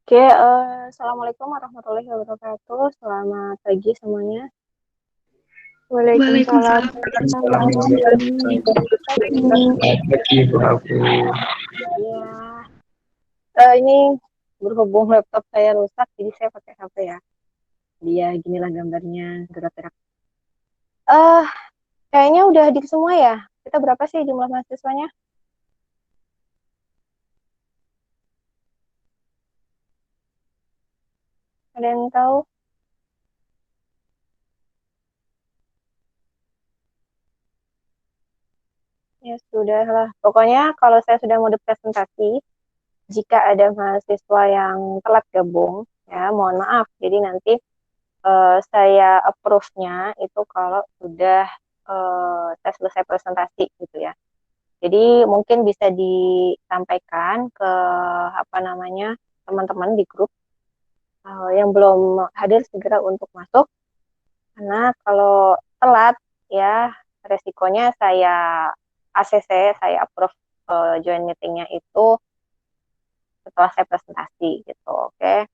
Oke, Assalamualaikum warahmatullahi wabarakatuh. Selamat pagi semuanya. Waalaikumsalam Waalaikumsalam warahmatullahi wabarakatuh. Selamat pagi Bu Abu. Ya, ini berhubung laptop saya rusak, jadi saya pakai HP ya. Dia ginilah gambarnya gerak-gerak. Eh, Kayaknya udah hadir semua ya. Kita berapa sih jumlah mahasiswanya? Ada yang tahu? Ya sudah lah. Pokoknya kalau saya sudah mau presentasi, jika ada mahasiswa yang telat gabung, ya mohon maaf. Jadi nanti saya approve-nya itu kalau sudah saya selesai presentasi gitu ya. Jadi mungkin bisa disampaikan ke apa namanya teman-teman di grup yang belum hadir segera untuk masuk, karena kalau telat ya resikonya saya ACC, saya approve join meetingnya itu setelah saya presentasi gitu. Oke,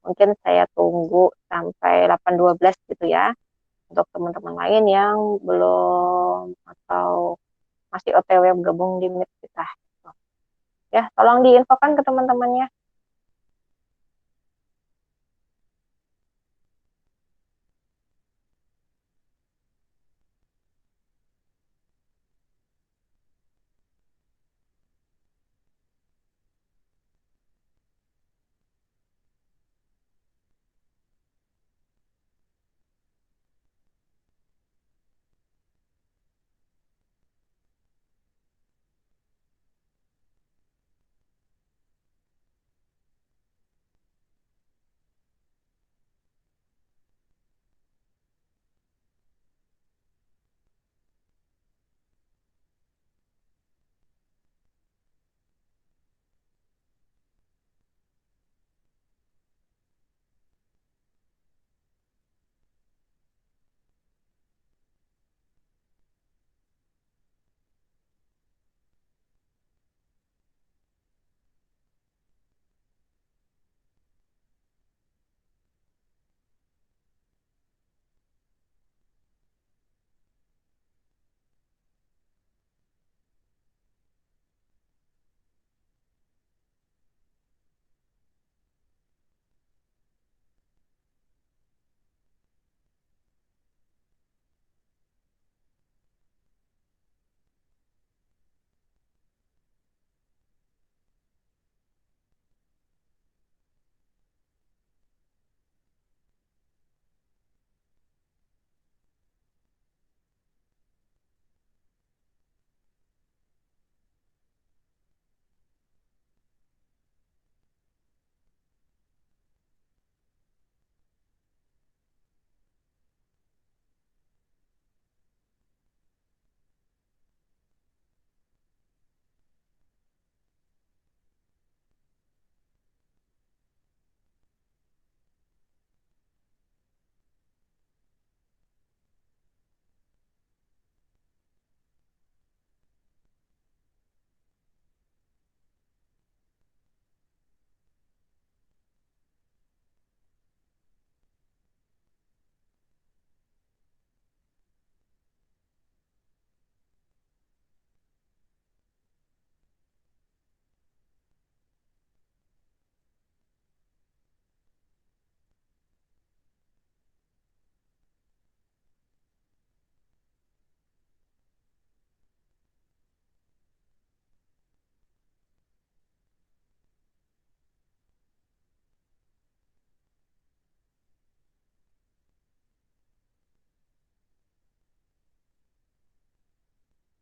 mungkin saya tunggu sampai 8.12 gitu ya untuk teman-teman lain yang belum atau masih OTW gabung di Meet kita. Ya, tolong diinfokan ke teman-temannya.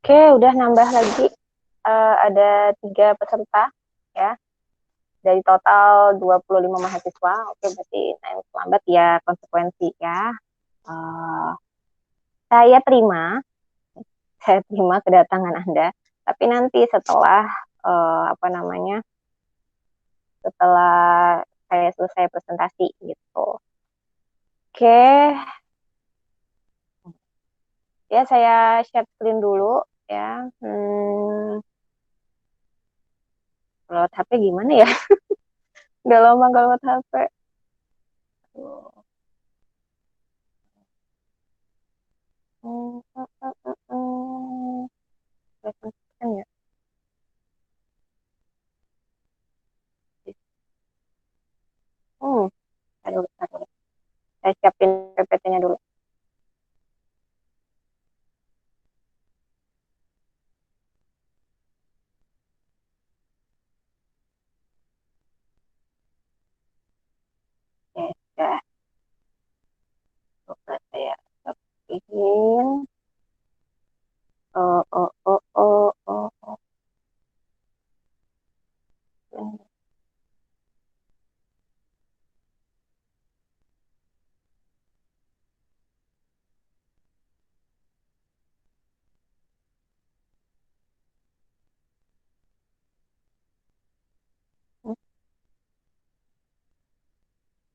Oke, udah nambah lagi. Ada 3 peserta ya. Dari total 25 mahasiswa. Oke, berarti yang terlambat ya konsekuensi ya. Eh, saya terima, saya terima kedatangan Anda. Tapi nanti setelah apa namanya, setelah saya selesai presentasi gitu. Oke, ya saya share screen dulu ya. Lewat HP gimana ya? Udah lama gak lewat HP. Aduh. Presentasikan ya. Hmm, aduh, aduh. Saya siapin PPT-nya dulu. Oke, sudah. Coba saya bikin. Oh, oh, oh, oh, oh, oh.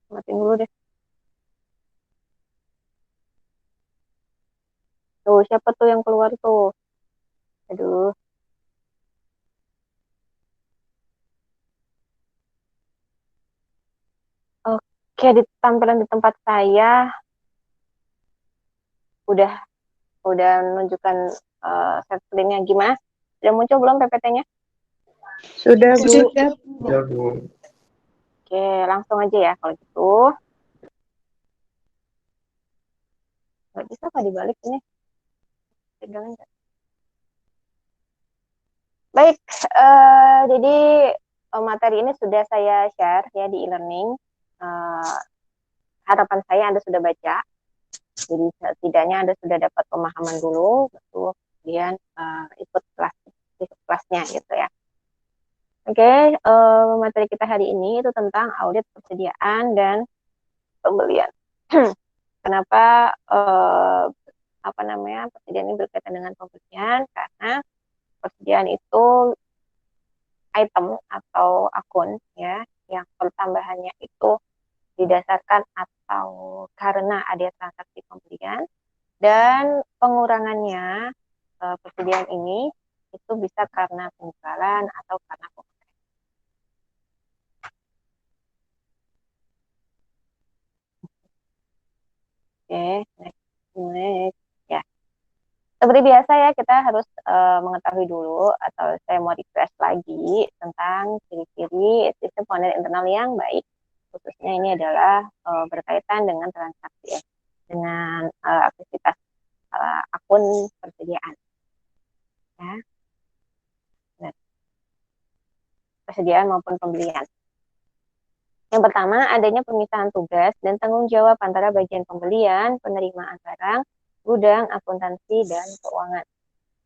Matiin dulu deh. Tuh, siapa tuh yang keluar tuh? Aduh. Oke, di tampilan di tempat saya udah udah menunjukkan set screen-nya gimana? Sudah muncul belum PPT-nya? Sudah, Bu. Ya, Bu. Oke, langsung aja ya kalau gitu. Nggak bisa Pak dibalik ini. Pegangan nggak? Baik, jadi materi ini sudah saya share ya di e-learning. Harapan saya Anda sudah baca. Jadi setidaknya Anda sudah dapat pemahaman dulu, betul, kemudian ikut kelasnya gitu ya. Oke, materi kita hari ini itu tentang audit persediaan dan pembelian. Kenapa persediaan ini berkaitan dengan pembelian? Karena persediaan itu item atau akun ya yang pertambahannya itu didasarkan atau karena ada transaksi pembelian, dan pengurangannya persediaan ini itu bisa karena penjualan atau karena pembelian. Oke, next. Ya, seperti biasa ya, kita harus mengetahui dulu, atau saya mau refresh lagi tentang ciri-ciri sistem pengendalian internal yang baik. Khususnya ini adalah berkaitan dengan transaksi ya, dengan aktivitas akun persediaan. Ya. Nah, persediaan maupun pembelian. Yang pertama, adanya pemisahan tugas dan tanggung jawab antara bagian pembelian, penerimaan barang, gudang, akuntansi, dan keuangan.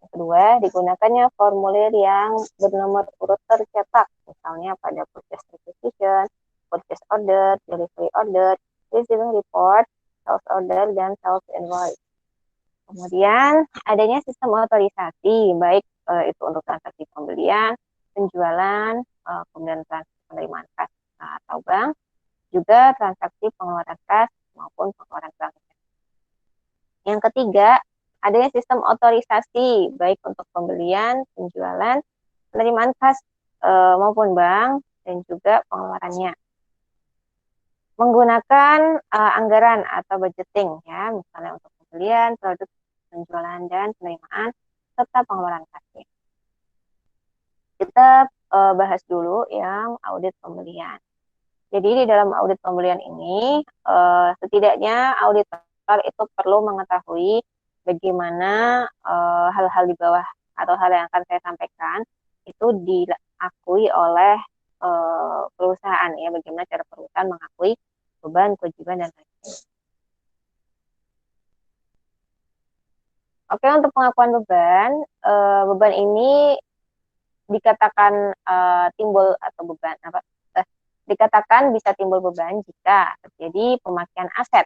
Yang kedua, digunakannya formulir yang bernomor urut tercetak, misalnya pada purchase requisition, purchase order, delivery order, receiving report, sales order, dan sales invoice. Kemudian, adanya sistem otorisasi, baik itu untuk transaksi pembelian, penjualan, kemudian transaksi penerimaan kas atau bank, juga transaksi pengeluaran kas maupun pengeluaran bank. Yang ketiga, adanya sistem otorisasi baik untuk pembelian, penjualan, penerimaan kas maupun bank, dan juga pengeluarannya. Menggunakan anggaran atau budgeting ya, misalnya untuk pembelian, produk, penjualan, dan penerimaan serta pengeluaran kasnya. Kita bahas dulu yang audit pembelian. Jadi di dalam audit pembelian ini, setidaknya auditor itu perlu mengetahui bagaimana hal-hal di bawah atau hal yang akan saya sampaikan itu diakui oleh perusahaan ya, bagaimana cara perusahaan mengakui beban, kewajiban, dan lain-lain. Oke, untuk pengakuan beban, beban ini dikatakan timbul atau beban dikatakan bisa timbul beban jika terjadi pemakaian aset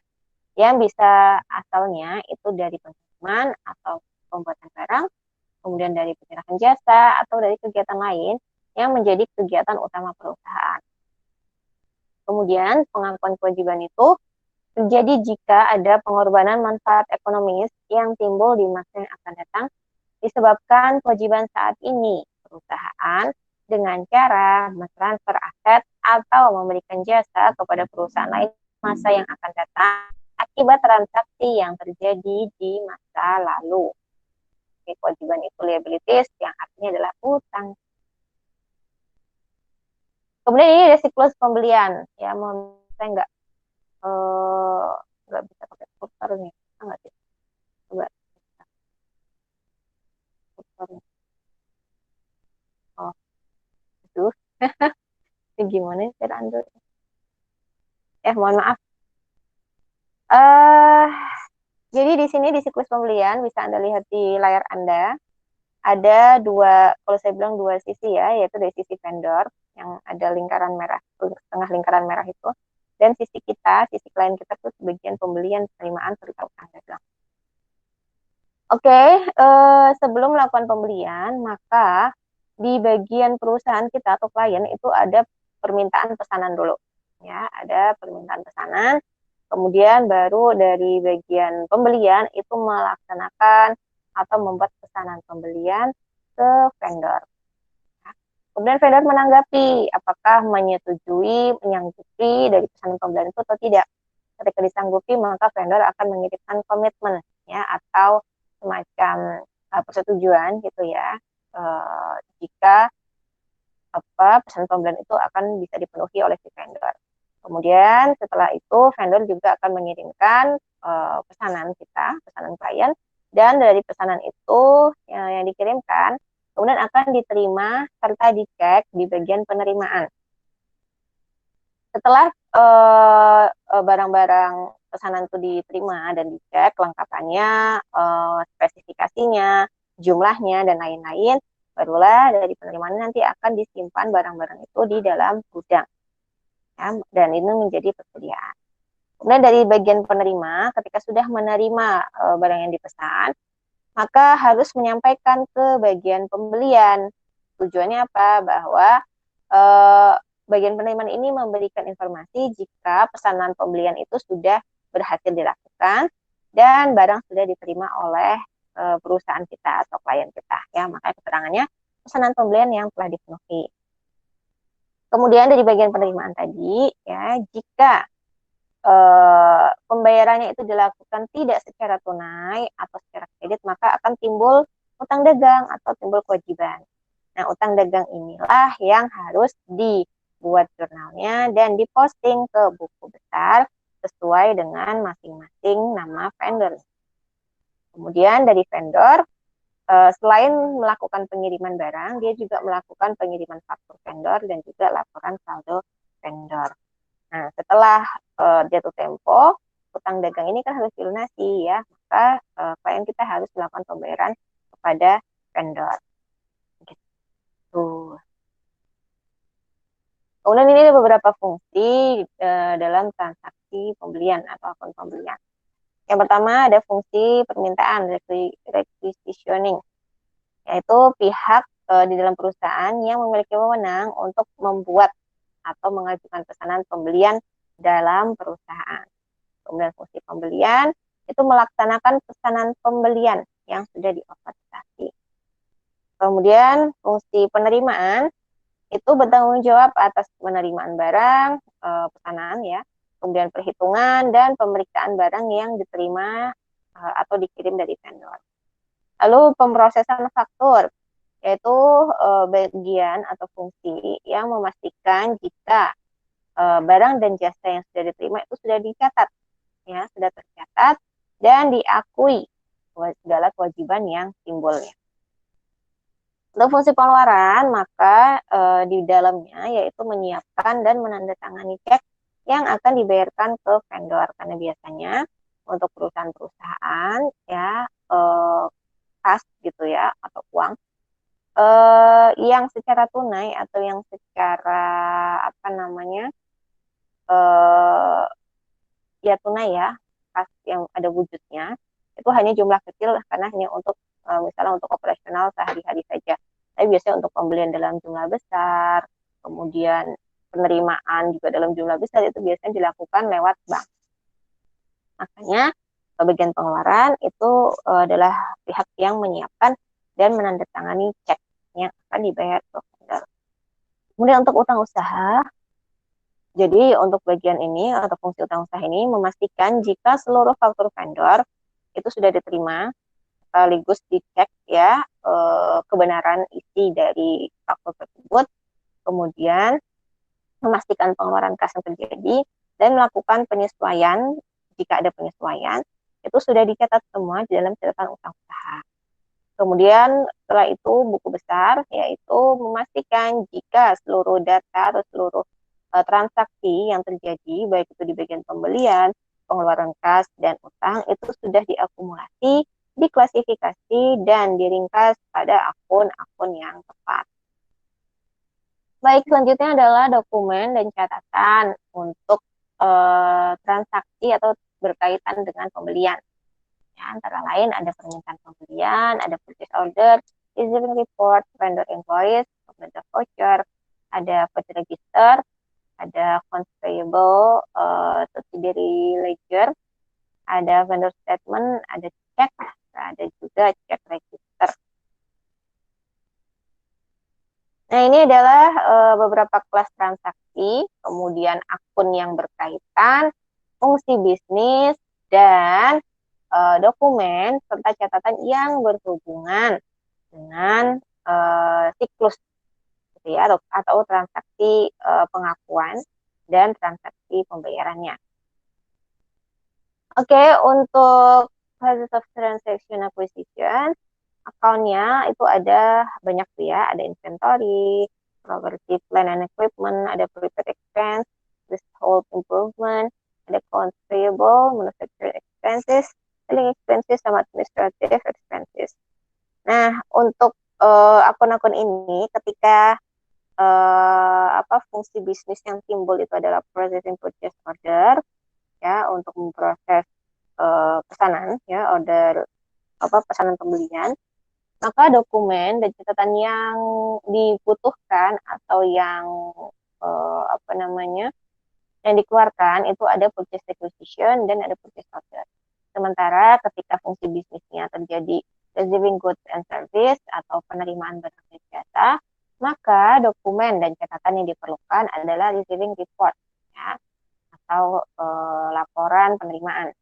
yang bisa asalnya itu dari penerimaan atau pembuatan barang, kemudian dari penyerahan jasa, atau dari kegiatan lain yang menjadi kegiatan utama perusahaan. Kemudian pengakuan kewajiban itu terjadi jika ada pengorbanan manfaat ekonomis yang timbul di masa yang akan datang disebabkan kewajiban saat ini perusahaan dengan cara mentransfer aset atau memberikan jasa kepada perusahaan lain masa yang akan datang akibat transaksi yang terjadi di masa lalu. Oke, kewajiban itu liabilities yang artinya adalah utang. Kemudian ini ada siklus pembelian. Ya, saya nggak bisa pakai kursor nih. Nggak sih? Coba. Kursor. Oh, aduh. Ini gimana cara Android? Mohon maaf. Jadi di sini di siklus pembelian bisa Anda lihat di layar Anda. Ada dua, kalau saya bilang dua sisi ya, yaitu dari sisi vendor yang ada lingkaran merah, tengah lingkaran merah itu, dan sisi kita, sisi klien kita tuh bagian pembelian, penerimaan, serta utang dagang. Oke, sebelum melakukan pembelian, maka di bagian perusahaan kita atau klien itu ada permintaan pesanan dulu. Ya, ada permintaan pesanan, kemudian baru dari bagian pembelian itu melaksanakan atau membuat pesanan pembelian ke vendor. Kemudian vendor menanggapi apakah menyetujui, menyanggupi dari pesanan pembelian itu atau tidak. Ketika disanggupi, maka vendor akan mengirimkan komitmen ya atau semacam persetujuan gitu ya jika pesanan pembelian itu akan bisa dipenuhi oleh si vendor. Kemudian setelah itu vendor juga akan mengirimkan pesanan kita, pesanan klien, dan dari pesanan itu yang dikirimkan kemudian akan diterima serta dicek di bagian penerimaan. Setelah barang-barang pesanan itu diterima dan dicek kelengkapannya, spesifikasinya, jumlahnya, dan lain-lain, barulah dari penerimaan nanti akan disimpan barang-barang itu di dalam gudang. Ya, dan ini menjadi persediaan. Kemudian dari bagian penerima, ketika sudah menerima barang yang dipesan, maka harus menyampaikan ke bagian pembelian. Tujuannya apa? Bahwa bagian penerimaan ini memberikan informasi jika pesanan pembelian itu sudah berhasil dilakukan dan barang sudah diterima oleh perusahaan kita atau klien kita. Ya, maka keterangannya pesanan pembelian yang telah dipenuhi. Kemudian dari bagian penerimaan tadi, ya jika pembayarannya itu dilakukan tidak secara tunai atau secara kredit, maka akan timbul utang dagang atau timbul kewajiban. Nah, utang dagang inilah yang harus dibuat jurnalnya dan diposting ke buku besar sesuai dengan masing-masing nama vendor. Kemudian dari vendor, selain melakukan pengiriman barang, dia juga melakukan pengiriman faktur vendor dan juga laporan saldo vendor. Nah, setelah jatuh tempo, utang dagang ini kan harus dilunasi ya, maka klien kita harus melakukan pembayaran kepada vendor. Gitu. Kemudian ini ada beberapa fungsi dalam transaksi pembelian atau akun pembelian. Yang pertama ada fungsi permintaan, requisitioning, yaitu pihak di dalam perusahaan yang memiliki wewenang untuk membuat atau mengajukan pesanan pembelian dalam perusahaan. Kemudian fungsi pembelian itu melaksanakan pesanan pembelian yang sudah diotorisasi. Kemudian fungsi penerimaan itu bertanggung jawab atas penerimaan barang, pesanan ya, kemudian perhitungan dan pemeriksaan barang yang diterima atau dikirim dari vendor. Lalu pemrosesan faktur, yaitu bagian atau fungsi yang memastikan jika barang dan jasa yang sudah diterima itu sudah dicatat, ya, sudah tercatat dan diakui segala kewajiban yang timbulnya. Untuk fungsi pengeluaran, maka di dalamnya yaitu menyiapkan dan menandatangani cek yang akan dibayarkan ke vendor, karena biasanya untuk perusahaan-perusahaan ya kas gitu ya atau uang yang secara tunai atau yang secara apa namanya ya tunai ya, kas yang ada wujudnya itu hanya jumlah kecil karena hanya untuk misalnya untuk operasional sehari-hari saja. Tapi biasanya untuk pembelian dalam jumlah besar, kemudian penerimaan juga dalam jumlah besar itu biasanya dilakukan lewat bank. Makanya bagian pengeluaran itu adalah pihak yang menyiapkan dan menandatangani cek yang akan dibayar ke vendor. Kemudian untuk utang usaha, jadi untuk bagian ini atau fungsi utang usaha ini memastikan jika seluruh faktur vendor itu sudah diterima, sekaligus dicek ya kebenaran isi dari faktur tersebut, kemudian memastikan pengeluaran kas yang terjadi dan melakukan penyesuaian jika ada penyesuaian itu sudah dicatat semua di dalam catatan utang usaha. Kemudian setelah itu buku besar yaitu memastikan jika seluruh data atau seluruh transaksi yang terjadi baik itu di bagian pembelian, pengeluaran kas dan utang itu sudah diakumulasi, diklasifikasi dan diringkas pada akun-akun yang tepat. Baik, selanjutnya adalah dokumen dan catatan untuk transaksi atau berkaitan dengan pembelian. Ya, antara lain ada permintaan pembelian, ada purchase order, receiving report, vendor invoice, vendor voucher, ada purchase register, ada accounts payable, subsidiary ledger, ada vendor statement, ada cek, ada juga cek register. Nah, ini adalah beberapa kelas transaksi, kemudian akun yang berkaitan, fungsi bisnis, dan dokumen serta catatan yang berhubungan dengan siklus gitu ya, atau transaksi pengakuan dan transaksi pembayarannya. Oke, untuk process of transaction acquisition, account-nya itu ada banyak tuh ya, ada inventory, property, plant and equipment, ada prepaid expense, leasehold improvement, ada accounts payable, manufacturing expenses, selling expenses, sama administrative expenses. Nah, untuk akun-akun ini ketika fungsi bisnis yang timbul itu adalah processing purchase order ya untuk memproses pesanan ya order pesanan pembelian, maka dokumen dan catatan yang dibutuhkan atau yang yang dikeluarkan itu ada purchase requisition dan ada purchase order. Sementara ketika fungsi bisnisnya terjadi receiving goods and service atau penerimaan barang dan jasa, maka dokumen dan catatan yang diperlukan adalah receiving report ya, atau laporan penerimaan.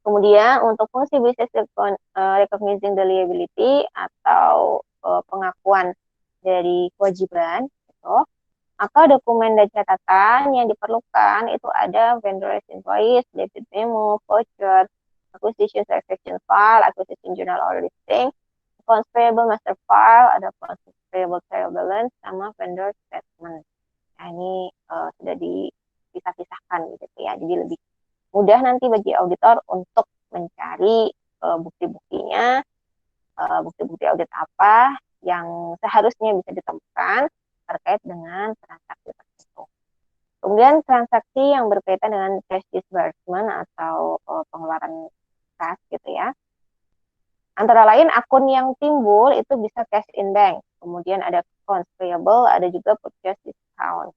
Kemudian untuk fungsi business recognizing the liability atau pengakuan dari kewajiban, gitu, maka dokumen dan catatan yang diperlukan itu ada vendor invoice, debit memo, voucher, acquisition transaction file, acquisition journal or listing, accounts payable master file, ada accounts payable trial balance, sama vendor statement. Nah, ini sudah dipisah-pisahkan gitu ya, jadi lebih mudah nanti bagi auditor untuk mencari bukti-buktinya, bukti-bukti audit apa yang seharusnya bisa ditemukan terkait dengan transaksi tersebut. Kemudian transaksi yang berkaitan dengan cash disbursement atau pengeluaran kas gitu ya. Antara lain akun yang timbul itu bisa cash in bank, kemudian ada accounts payable, ada juga purchase discount.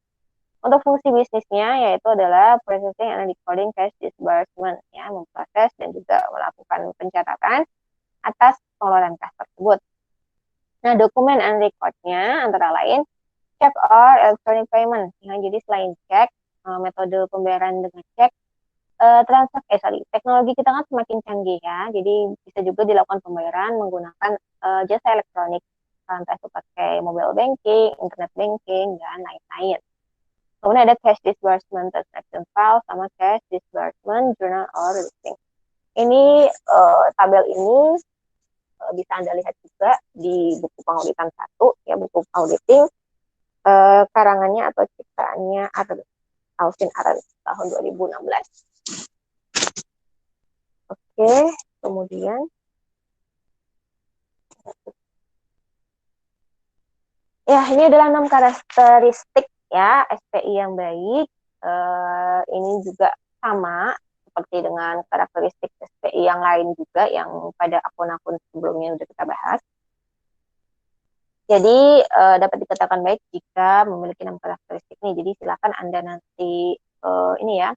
Untuk fungsi bisnisnya yaitu adalah processing and recording cash disbursement, ya, memproses dan juga melakukan pencatatan atas pengeluaran kas tersebut. Nah, dokumen and record-nya antara lain check or electronic payment. Ya, jadi selain cek, metode pembayaran dengan cek, teknologi kita kan semakin canggih ya, jadi bisa juga dilakukan pembayaran menggunakan jasa elektronik, entah itu pakai mobile banking, internet banking, dan lain-lain. Kemudian ada cash disbursement transaction file sama cash disbursement journal or listing. Ini tabel ini bisa Anda lihat juga di buku pengauditan 1 ya, buku auditing karangannya atau ciptaannya Alvin Arent tahun 2016. Oke, kemudian ya ini adalah 6 karakteristik ya SPI yang baik. Ini juga sama seperti dengan karakteristik SPI yang lain juga yang pada akun-akun sebelumnya sudah kita bahas. Jadi dapat dikatakan baik jika memiliki 6 karakteristik ini. Jadi silakan Anda nanti ini ya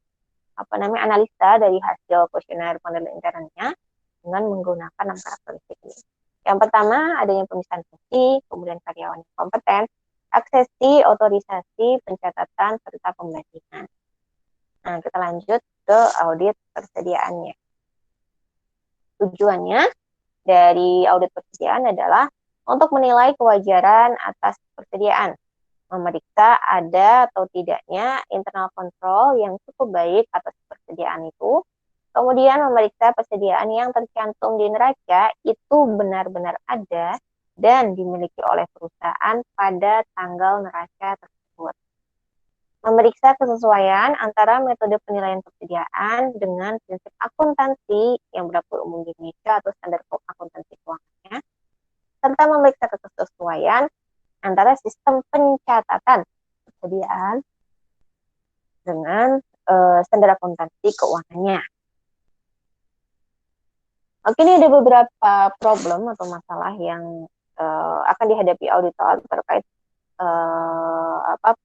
analisa dari hasil kuesioner penilaian internnya dengan menggunakan 6 karakteristik ini. Yang pertama adanya pemisahan fungsi, kemudian karyawan yang kompeten, aksesi, otorisasi, pencatatan, serta pembandingan. Nah, kita lanjut ke audit persediaannya. Tujuannya dari audit persediaan adalah untuk menilai kewajaran atas persediaan, memeriksa ada atau tidaknya internal control yang cukup baik atas persediaan itu, kemudian memeriksa persediaan yang tercantum di neraca itu benar-benar ada dan dimiliki oleh perusahaan pada tanggal neraca tersebut. Memeriksa kesesuaian antara metode penilaian persediaan dengan prinsip akuntansi yang berlaku umum di Indonesia atau standar akuntansi keuangannya, serta memeriksa kesesuaian antara sistem pencatatan persediaan dengan standar akuntansi keuangannya. Oke, ini ada beberapa problem atau masalah yang akan dihadapi auditor terkait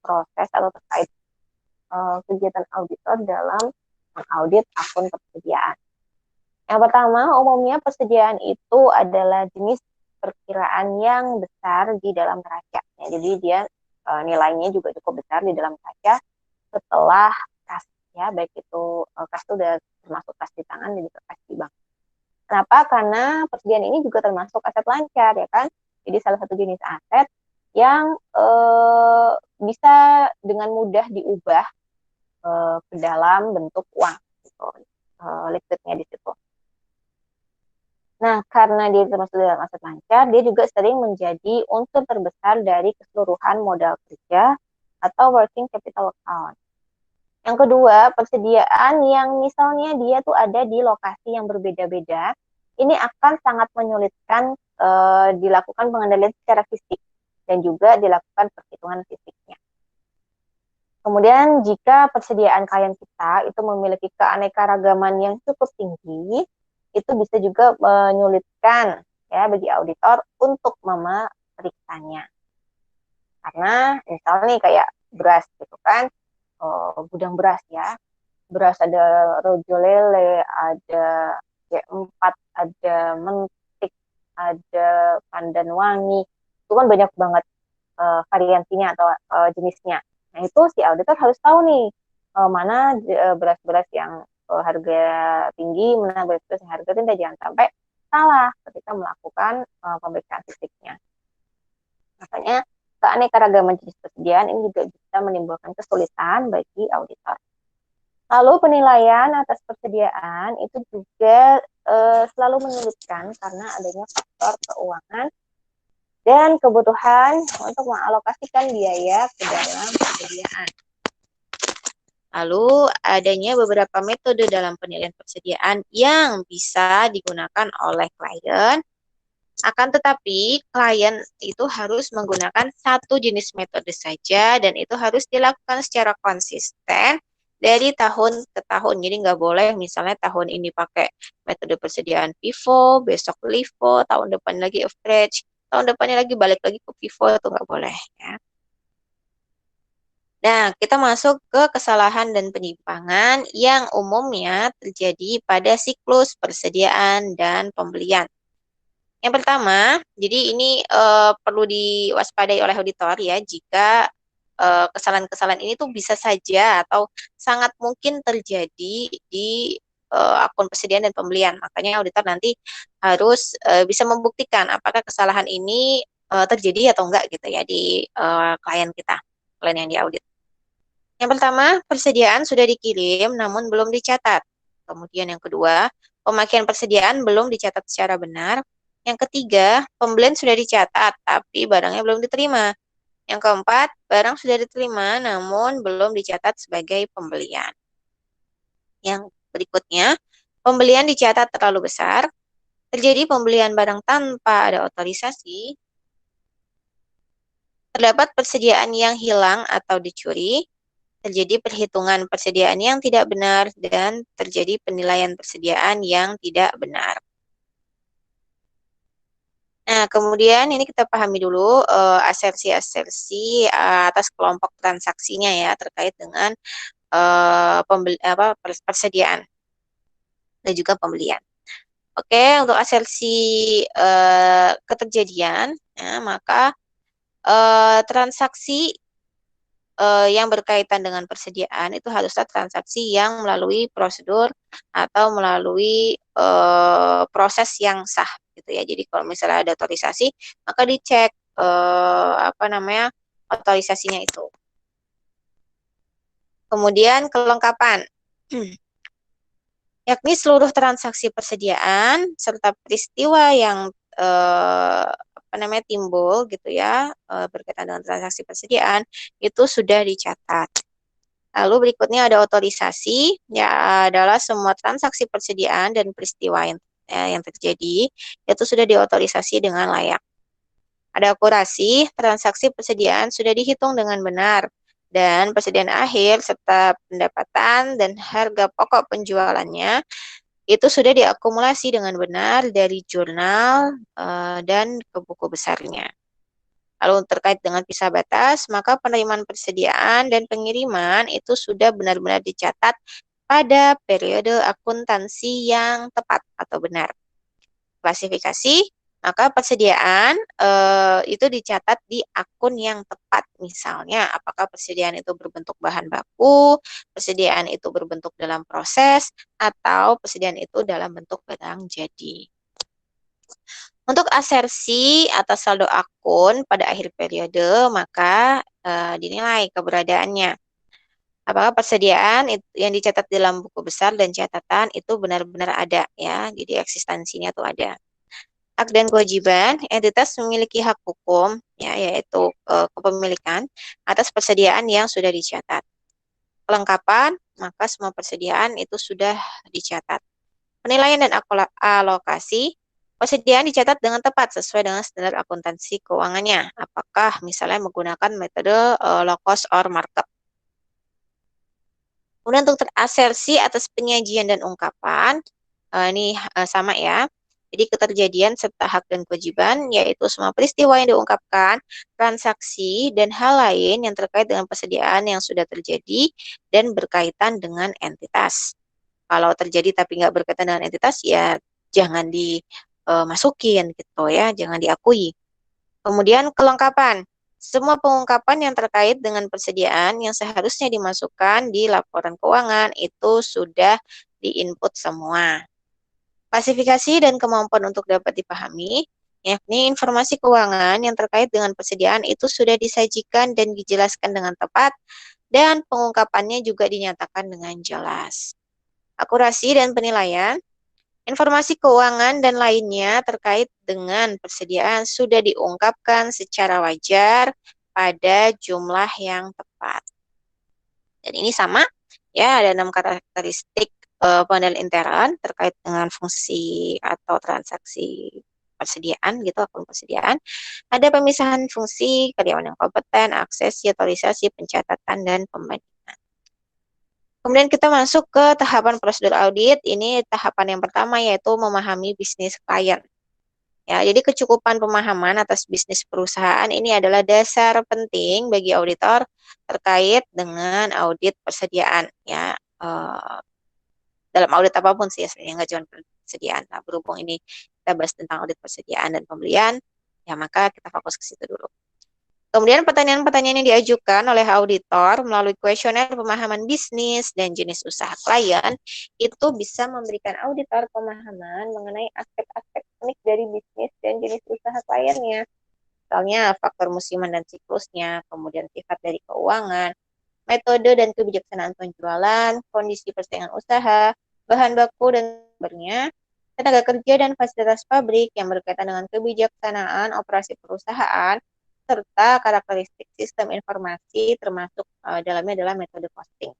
proses atau terkait kegiatan auditor dalam mengaudit akun persediaan. Yang pertama, umumnya persediaan itu adalah jenis perkiraan yang besar di dalam neraca. Ya, jadi dia nilainya juga cukup besar di dalam neraca setelah kas, ya, baik itu kas itu udah termasuk kas di tangan dan juga kas di bank. Kenapa? Karena persediaan ini juga termasuk aset lancar, ya kan? Jadi salah satu jenis aset yang bisa dengan mudah diubah ke dalam bentuk uang, gitu, liquidnya di situ. Nah, karena dia termasuk dalam aset lancar, dia juga sering menjadi unsur terbesar dari keseluruhan modal kerja atau working capital account. Yang kedua, persediaan yang misalnya dia tuh ada di lokasi yang berbeda-beda, ini akan sangat menyulitkan dilakukan pengendalian secara fisik dan juga dilakukan perhitungan fisiknya. Kemudian jika persediaan klien kita itu memiliki keanekaragaman yang cukup tinggi, itu bisa juga menyulitkan ya bagi auditor untuk memeriksanya. Karena misalnya nih kayak beras gitu kan, gudang beras ya, beras ada rojo lele, ada G4, ada mentik, ada pandan wangi, itu kan banyak banget variansinya atau jenisnya. Nah itu si auditor harus tahu nih mana beras-beras yang harga tinggi, mana beras-beras yang harga rendah, jangan sampai salah ketika melakukan pemeriksaan fisiknya. Makanya keanekaragaman jenis persediaan ini juga bisa menimbulkan kesulitan bagi auditor. Lalu penilaian atas persediaan itu juga selalu menyulitkan karena adanya faktor keuangan dan kebutuhan untuk mengalokasikan biaya ke dalam persediaan. Lalu adanya beberapa metode dalam penilaian persediaan yang bisa digunakan oleh klien. Akan tetapi klien itu harus menggunakan satu jenis metode saja dan itu harus dilakukan secara konsisten dari tahun ke tahun. Jadi nggak boleh misalnya tahun ini pakai metode persediaan FIFO, besok LIFO, tahun depan lagi average, tahun depannya lagi balik lagi ke FIFO, itu nggak boleh ya. Nah, kita masuk ke kesalahan dan penyimpangan yang umumnya terjadi pada siklus persediaan dan pembelian. Yang pertama, jadi ini perlu diwaspadai oleh auditor ya, jika kesalahan-kesalahan ini tuh bisa saja atau sangat mungkin terjadi di akun persediaan dan pembelian. Makanya auditor nanti harus bisa membuktikan apakah kesalahan ini terjadi atau enggak gitu ya di klien kita, klien yang diaudit. Yang pertama, persediaan sudah dikirim namun belum dicatat. Kemudian yang kedua, pemakaian persediaan belum dicatat secara benar. Yang ketiga, pembelian sudah dicatat tapi barangnya belum diterima. Yang keempat, barang sudah diterima namun belum dicatat sebagai pembelian. Yang berikutnya, pembelian dicatat terlalu besar. Terjadi pembelian barang tanpa ada otorisasi. Terdapat persediaan yang hilang atau dicuri. Terjadi perhitungan persediaan yang tidak benar, dan terjadi penilaian persediaan yang tidak benar. Nah, kemudian ini kita pahami dulu asersi-asersi atas kelompok transaksinya ya, terkait dengan persediaan dan juga pembelian. Oke, untuk asersi keterjadian, ya, maka transaksi yang berkaitan dengan persediaan itu haruslah transaksi yang melalui prosedur atau melalui proses yang sah gitu ya. Jadi kalau misalnya ada otorisasi, maka dicek otorisasinya itu. Kemudian kelengkapan, yakni seluruh transaksi persediaan serta peristiwa yang timbul gitu ya berkaitan dengan transaksi persediaan itu sudah dicatat. Lalu berikutnya ada otorisasi, ya adalah semua transaksi persediaan dan peristiwa yang terjadi itu sudah diotorisasi dengan layak. Ada akurasi, transaksi persediaan sudah dihitung dengan benar dan persediaan akhir serta pendapatan dan harga pokok penjualannya itu sudah diakumulasi dengan benar dari jurnal dan ke buku besarnya. Lalu terkait dengan pisah batas, maka penerimaan persediaan dan pengiriman itu sudah benar-benar dicatat pada periode akuntansi yang tepat atau benar. Klasifikasi, maka persediaan itu dicatat di akun yang tepat. Misalnya, apakah persediaan itu berbentuk bahan baku, persediaan itu berbentuk dalam proses, atau persediaan itu dalam bentuk barang jadi. Untuk asersi atas saldo akun pada akhir periode, maka dinilai keberadaannya. Apakah persediaan yang dicatat dalam buku besar dan catatan itu benar-benar ada ya, jadi eksistensinya itu ada. Hak dan kewajiban, entitas memiliki hak hukum, ya, yaitu kepemilikan atas persediaan yang sudah dicatat. Kelengkapan, maka semua persediaan itu sudah dicatat. Penilaian dan alokasi, persediaan dicatat dengan tepat sesuai dengan standar akuntansi keuangannya. Apakah misalnya menggunakan metode low cost or markup. Kemudian untuk terasersi atas penyajian dan ungkapan, ini sama ya. Jadi keterjadian serta hak dan kewajiban, yaitu semua peristiwa yang diungkapkan, transaksi, dan hal lain yang terkait dengan persediaan yang sudah terjadi dan berkaitan dengan entitas. Kalau terjadi tapi nggak berkaitan dengan entitas, ya jangan dimasukin gitu ya, jangan diakui. Kemudian kelengkapan. Semua pengungkapan yang terkait dengan persediaan yang seharusnya dimasukkan di laporan keuangan itu sudah di-input semua. Klasifikasi dan kemampuan untuk dapat dipahami, yakni informasi keuangan yang terkait dengan persediaan itu sudah disajikan dan dijelaskan dengan tepat, dan pengungkapannya juga dinyatakan dengan jelas. Akurasi dan penilaian, informasi keuangan dan lainnya terkait dengan persediaan sudah diungkapkan secara wajar pada jumlah yang tepat. Dan ini sama, ya ada 6 karakteristik pengendalian intern terkait dengan fungsi atau transaksi persediaan gitu, akun persediaan. Ada pemisahan fungsi, karyawan yang kompeten, aksesi, otorisasi, pencatatan, dan pembandingan. Kemudian kita masuk ke tahapan prosedur audit. Ini tahapan yang pertama yaitu memahami bisnis klien. Ya, jadi kecukupan pemahaman atas bisnis perusahaan ini adalah dasar penting bagi auditor terkait dengan audit persediaan. Ya, dalam audit apapun sih ya, sebenarnya nggak cuma persediaan. Nah, berhubung ini kita bahas tentang audit persediaan dan pembelian, ya maka kita fokus ke situ dulu. Kemudian pertanyaan-pertanyaan yang diajukan oleh auditor melalui kuesioner pemahaman bisnis dan jenis usaha klien itu bisa memberikan auditor pemahaman mengenai aspek-aspek unik dari bisnis dan jenis usaha kliennya. Misalnya faktor musiman dan siklusnya, kemudian sifat dari keuangan, metode dan kebijaksanaan penjualan, kondisi persaingan usaha, bahan baku dan sumbernya, tenaga kerja dan fasilitas pabrik yang berkaitan dengan kebijaksanaan operasi perusahaan, serta karakteristik sistem informasi termasuk dalamnya adalah metode costing.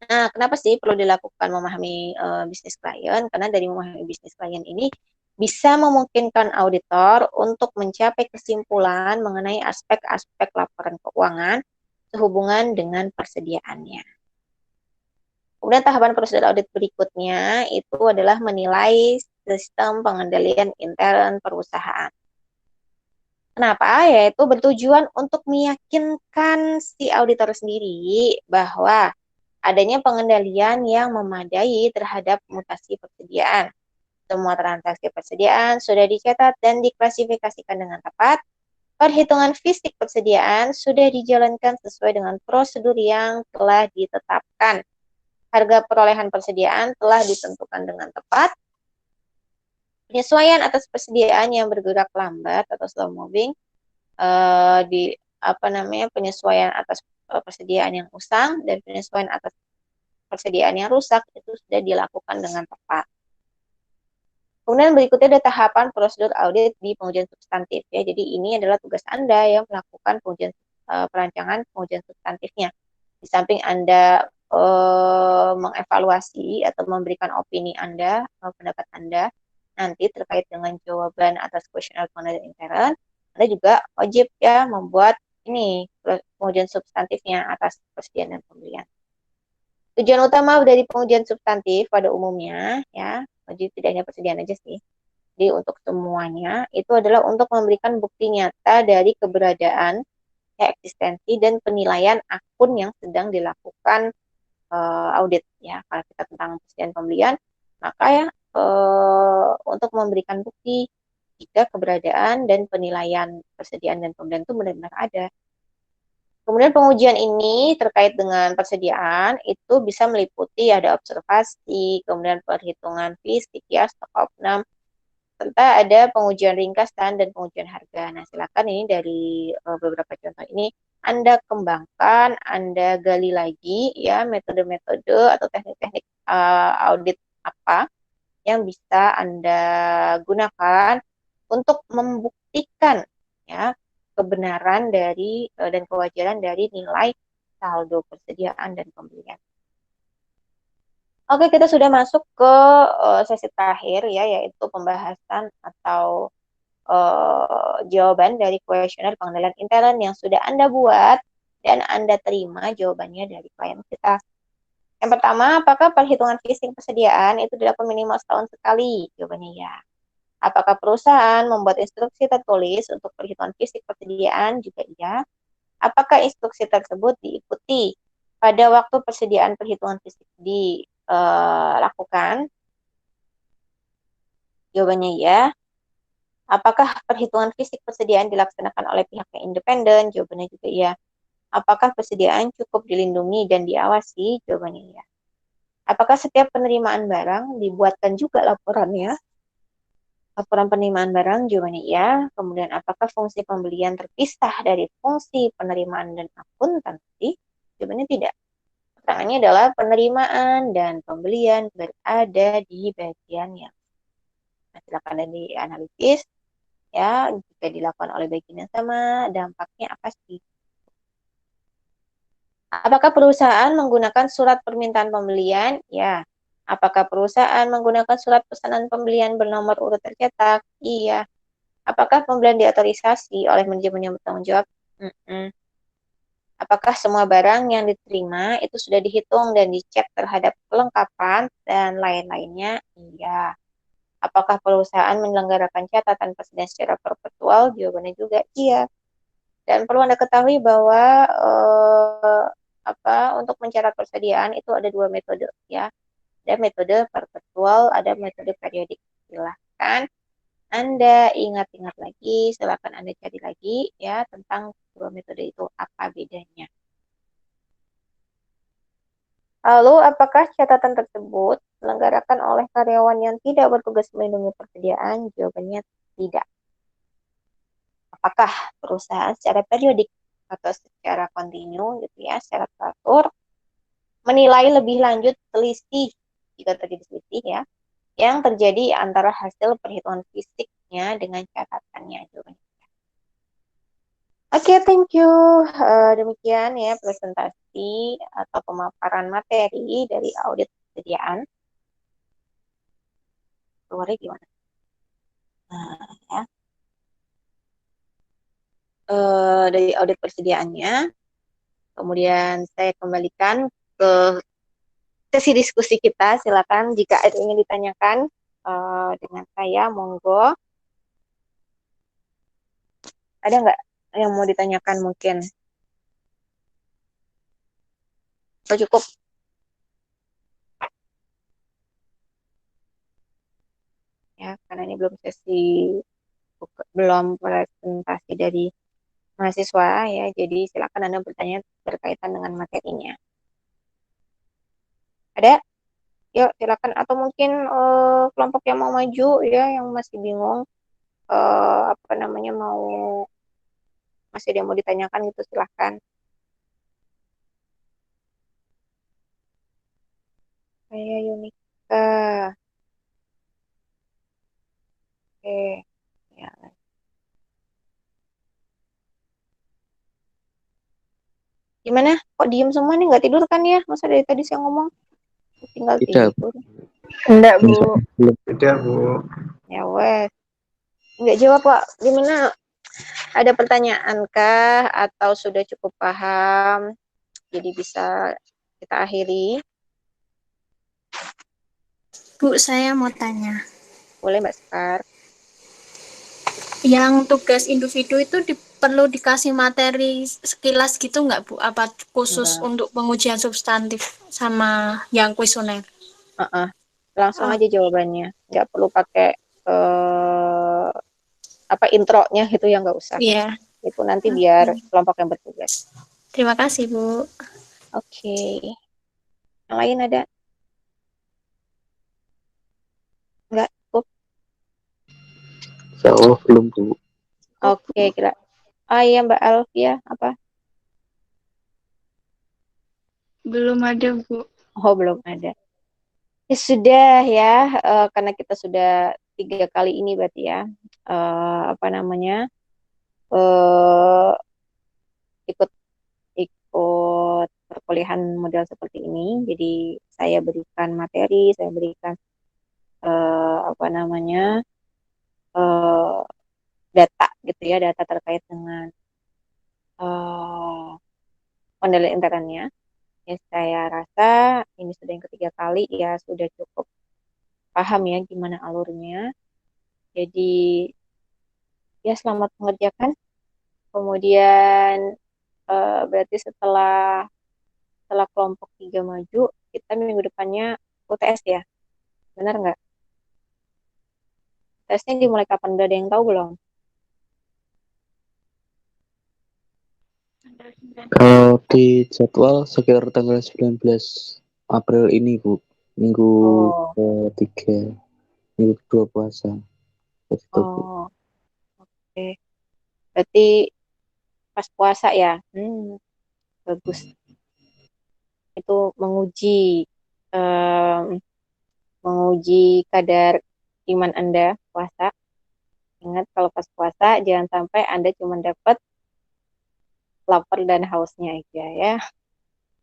Nah, kenapa sih perlu dilakukan memahami bisnis klien? Karena dari memahami bisnis klien ini bisa memungkinkan auditor untuk mencapai kesimpulan mengenai aspek-aspek laporan keuangan sehubungan dengan persediaannya. Kemudian tahapan prosedur audit berikutnya itu adalah menilai sistem pengendalian intern perusahaan. Kenapa? Yaitu bertujuan untuk meyakinkan si auditor sendiri bahwa adanya pengendalian yang memadai terhadap mutasi persediaan. Semua transaksi persediaan sudah dicatat dan diklasifikasikan dengan tepat, Perhitungan fisik persediaan sudah dijalankan sesuai dengan prosedur yang telah ditetapkan. Harga perolehan persediaan telah ditentukan dengan tepat. Penyesuaian atas persediaan yang bergerak lambat atau slow moving di penyesuaian atas persediaan yang usang dan penyesuaian atas persediaan yang rusak itu sudah dilakukan dengan tepat. Kemudian berikutnya ada tahapan prosedur audit di pengujian substantif ya. Jadi ini adalah tugas Anda yang melakukan pengujian perancangan pengujian substantifnya. Di samping Anda mengevaluasi atau memberikan opini Anda, pendapat Anda nanti terkait dengan jawaban atas kuesioner pengendalian intern, Anda juga wajib ya membuat ini pengujian substantifnya atas persediaan dan pembelian. Tujuan utama dari pengujian substantif pada umumnya ya, jadi tidak hanya persediaan aja sih. Jadi untuk semuanya itu adalah untuk memberikan bukti nyata dari keberadaan, ya, eksistensi dan penilaian akun yang sedang dilakukan audit ya. Kalau kita tentang persediaan pembelian, maka ya untuk memberikan bukti jika keberadaan dan penilaian persediaan dan pembelian itu benar-benar ada. Kemudian pengujian ini terkait dengan persediaan itu bisa meliputi ada observasi, kemudian perhitungan fisik ya, stok opnam, serta ada pengujian ringkasan dan pengujian harga. Nah, silakan ini dari beberapa contoh ini Anda kembangkan, Anda gali lagi ya metode-metode atau teknik-teknik audit apa yang bisa Anda gunakan untuk membuktikan ya kebenaran dari dan kewajaran dari nilai saldo persediaan dan pembelian. Oke, kita sudah masuk ke sesi terakhir ya, yaitu pembahasan atau jawaban dari kuesioner pengendalian intern yang sudah Anda buat dan Anda terima jawabannya dari klien kita. Yang pertama, apakah perhitungan fisik persediaan itu dilakukan minimal setahun sekali? Jawabannya ya. Apakah perusahaan membuat instruksi tertulis untuk perhitungan fisik persediaan? Juga iya. Apakah instruksi tersebut diikuti pada waktu persediaan perhitungan fisik dilakukan? Jawabannya ya. Apakah perhitungan fisik persediaan dilaksanakan oleh pihak yang independen? Jawabannya juga iya. Apakah persediaan cukup dilindungi dan diawasi? Jawabannya iya. Apakah setiap penerimaan barang dibuatkan juga laporannya? Laporan penerimaan barang? Jawabannya iya. Kemudian apakah fungsi pembelian terpisah dari fungsi penerimaan dan akuntansi? Jawabannya tidak. Pertanyaannya adalah penerimaan dan pembelian berada di bagian yang silakan dianalisis ya, jika dilakukan oleh bagian yang sama, dampaknya apa sih? Apakah perusahaan menggunakan surat permintaan pembelian? Ya. Apakah perusahaan menggunakan surat pesanan pembelian bernomor urut tercetak? Iya. Apakah pembelian diautorisasi oleh manajemen yang bertanggung jawab? Apakah semua barang yang diterima itu sudah dihitung dan dicek terhadap kelengkapan dan lain-lainnya? Iya. Apakah perusahaan menyelenggarakan catatan persediaan secara perpetual? Jawabannya juga iya. Dan perlu Anda ketahui bahwa untuk mencatat persediaan itu ada dua metode ya. Ada metode perpetual, ada metode periodik. Silahkan Anda ingat-ingat lagi, silakan Anda cari lagi ya tentang dua metode itu apa bedanya. Lalu, apakah catatan tersebut diselenggarakan oleh karyawan yang tidak bertugas melindungi persediaan? Jawabannya tidak. Apakah perusahaan secara periodik atau secara kontinu gitu ya, secara teratur menilai lebih lanjut selisih jika terjadi selisih ya, yang terjadi antara hasil perhitungan fisiknya dengan catatannya? Jawabannya. Oke, thank you. Demikian ya presentasi atau pemaparan materi dari audit persediaan. Keluarnya gimana? Nah, ya. Dari audit persediaannya, kemudian saya kembalikan ke sesi diskusi kita. Silakan jika ada yang ingin ditanyakan dengan saya, monggo. Ada nggak yang mau ditanyakan mungkin? Oh, cukup. Ya, karena ini belum sesi, belum presentasi dari mahasiswa ya. Jadi silakan Anda bertanya berkaitan dengan materinya. Ada? Yuk silakan, atau mungkin kelompok yang mau maju ya, yang masih bingung apa namanya masih ada yang mau ditanyakan gitu, silahkan. Saya Yunika. Oke. Ya. Gimana? Kok diem semua nih? Nggak tidur kan ya? Masa dari tadi saya ngomong tinggal Tidak, tidur. Enggak, Bu. belum. Tidak, Bu. Ya wes. Nggak jawab, Pak. Gimana? Ada pertanyaan kah? Atau sudah cukup paham? Jadi bisa kita akhiri. Bu, saya mau tanya. Boleh, Mbak Sekar? Yang tugas individu itu perlu dikasih materi sekilas gitu nggak, Bu? Apa khusus Enggak. untuk pengujian substantif sama yang kuesioner? Langsung Oh, aja jawabannya. Nggak perlu pakai apa intronya gitu ya, nggak usah. iya. Itu nanti biar kelompok yang bertugas. Terima kasih, Bu. Oke. Yang lain ada? Nggak? Cukup? Insya Allah belum, Bu. Oke, kira. Ah iya, Mbak Alfia, apa? Belum ada, Bu. Oh, belum ada. Ya sudah ya, karena kita sudah 3 kali ini berarti ya, apa namanya, eh ikut ikut perkuliahan model seperti ini. Jadi saya berikan materi, saya berikan apa namanya, eh data gitu ya, data terkait dengan eh model internnya. Ya, saya rasa ini sudah yang ketiga kali ya, sudah cukup paham ya gimana alurnya. Jadi ya selamat mengerjakan. Kemudian berarti setelah kelompok 3 maju, kita minggu depannya UTS ya, benar nggak? UTS-nya dimulai kapan? Udah ada yang tahu belum? Kalau di jadwal sekitar tanggal 19 April ini, Bu. Minggu Oh, ketiga, minggu kedua puasa. Begitu, Bu. oh, oke. Berarti pas puasa ya. Bagus. Itu em, menguji kadar iman Anda puasa. Ingat kalau pas puasa jangan sampai Anda cuma dapat lapar dan hausnya aja ya.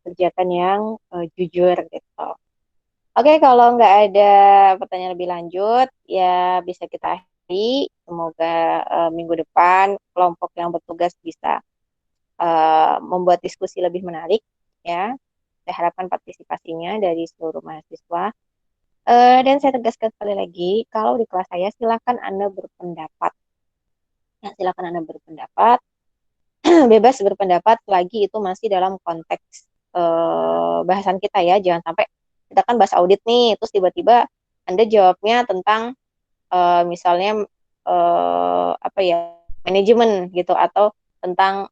Kerjakan yang jujur gitu. Oke, kalau nggak ada pertanyaan lebih lanjut, ya bisa kita akhiri. Semoga minggu depan kelompok yang bertugas bisa membuat diskusi lebih menarik ya. Saya harapkan partisipasinya dari seluruh mahasiswa. Dan saya tegaskan sekali lagi, kalau di kelas saya silakan Anda berpendapat. Ya, silakan Anda berpendapat, bebas berpendapat lagi itu masih dalam konteks bahasan kita ya. Jangan sampai kita kan bahas audit nih, terus tiba-tiba Anda jawabnya tentang misalnya apa ya, manajemen gitu, atau tentang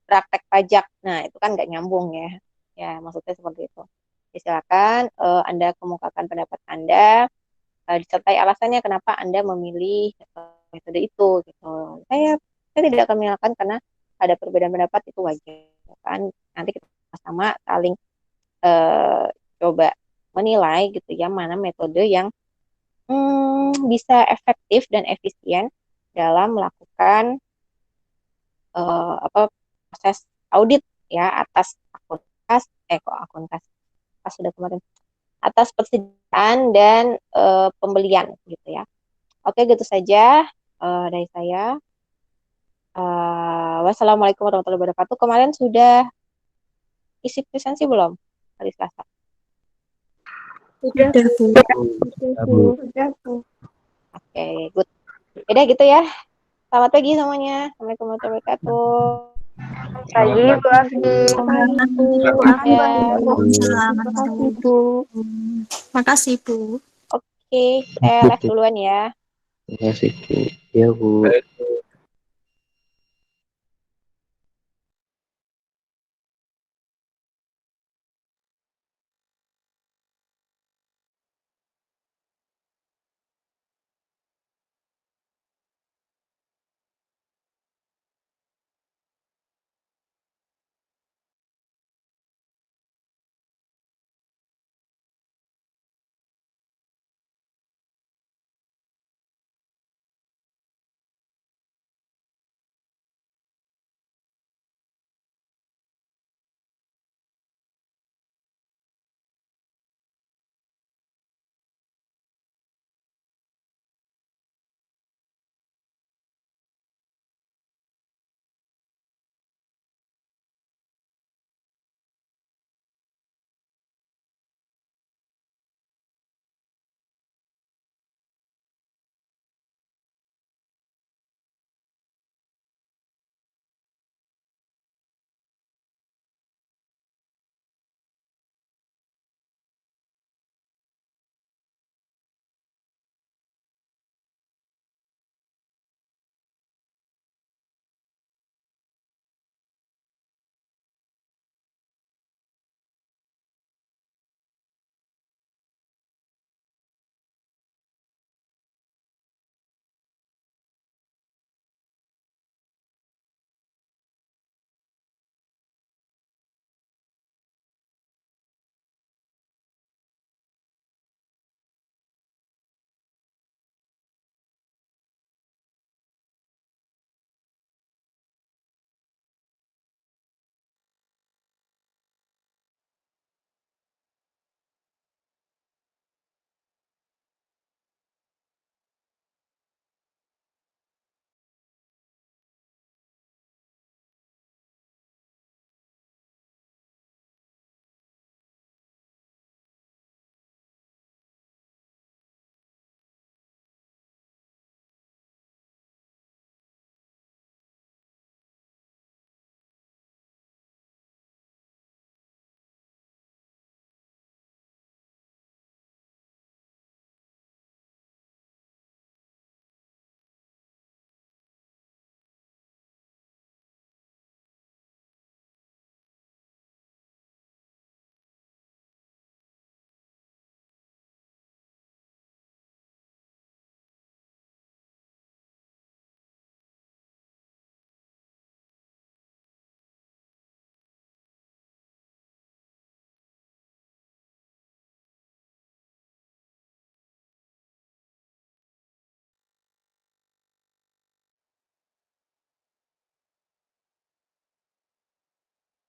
praktek pajak. Nah, itu kan nggak nyambung ya. Ya, maksudnya seperti itu. Jadi, silakan Anda kemukakan pendapat Anda, disertai alasannya kenapa Anda memilih metode itu gitu. Saya tidak akan menyalahkan karena ada perbedaan pendapat, itu wajar kan. Nanti kita sama saling eh, coba menilai gitu ya, mana metode yang bisa efektif dan efisien dalam melakukan apa proses audit ya atas akuntas kok akuntas pas sudah kemarin, atas persediaan dan pembelian gitu ya. Oke, gitu saja dari saya. Wassalamualaikum warahmatullahi wabarakatuh. Kemarin sudah isi presensi belum hari Selasa? Sudah, Udah, Bu. Bu. Sudah, Bu. Sudah, Bu. Oke, good. Udah gitu ya. Selamat pagi semuanya. Assalamualaikum warahmatullahi wabarakatuh. Pagi, Bu Afi. Pagi, Bu Afi. Ya, Waalaikumsalam Terima kasih, warahmatullahi Bu. wabarakatuh. Makasih, Bu. oke, saya live duluan ya. Terima kasih, Bu. Ya, Bu.